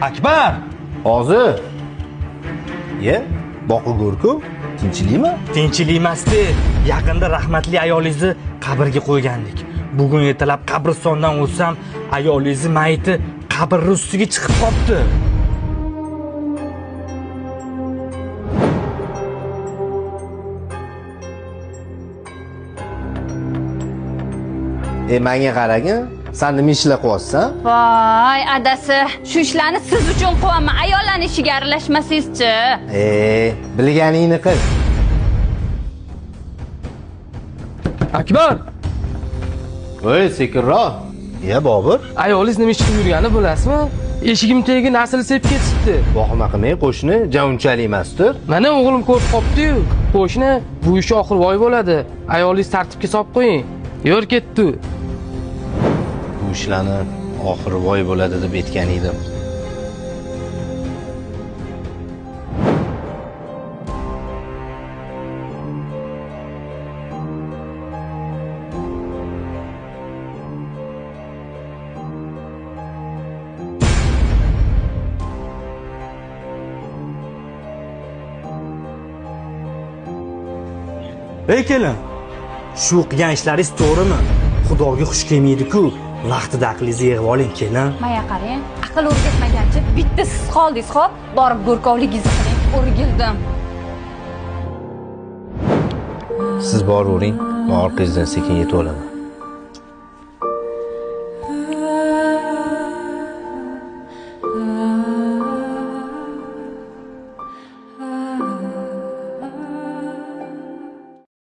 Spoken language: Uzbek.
Akbar! Hozir. Ye, boqib ko'r-ku. Tinchlikmi? Tinchlik emasdi. Yaqinda rahmatli ayolingizni qabrga qo'ygandik. Bugun ertalab qabristondan o'tsam, ayolingizni mayiti qabr ustiga chiqib qopti. Menga qaragin, sen nima ishlar qilyapsan? Voy, adasi, shu ishlarni siz uchun qilaman. Ayollarning ishiga aralashmasangiz-chi. Bilganingni qil. Akbar! Voy, sekinroq. Bobur. Ayolingiz nima ish qilib yurgani bilasizmi? Eshigim tagiga narsani sepib ketibdi. Boqma qilmay, qo'shni javunchalik emasdir. Mana o'g'lim ko'rib qopti-yu. Qo'shni, bu ish oxir voy bo'ladi. Ayolingiz tartibga solib qo'ying. Yor ketdi. Bu ishlarni oxiri voy bo'ladi deb aytgan edim. Ey kelin, shu qilgan ishlaringiz to'g'rimi? Xudoga xush kelmaydi-ku. Vaqtida aqlingizni yig'ib oling, kelin. Maya qarang, aql o'rgatmagancha bitta siz qoldingiz, xo'p? Borib go'rkovligingizni qiling, o'rgildim. Siz boravering, men orqangizdan sekin yetib olaman.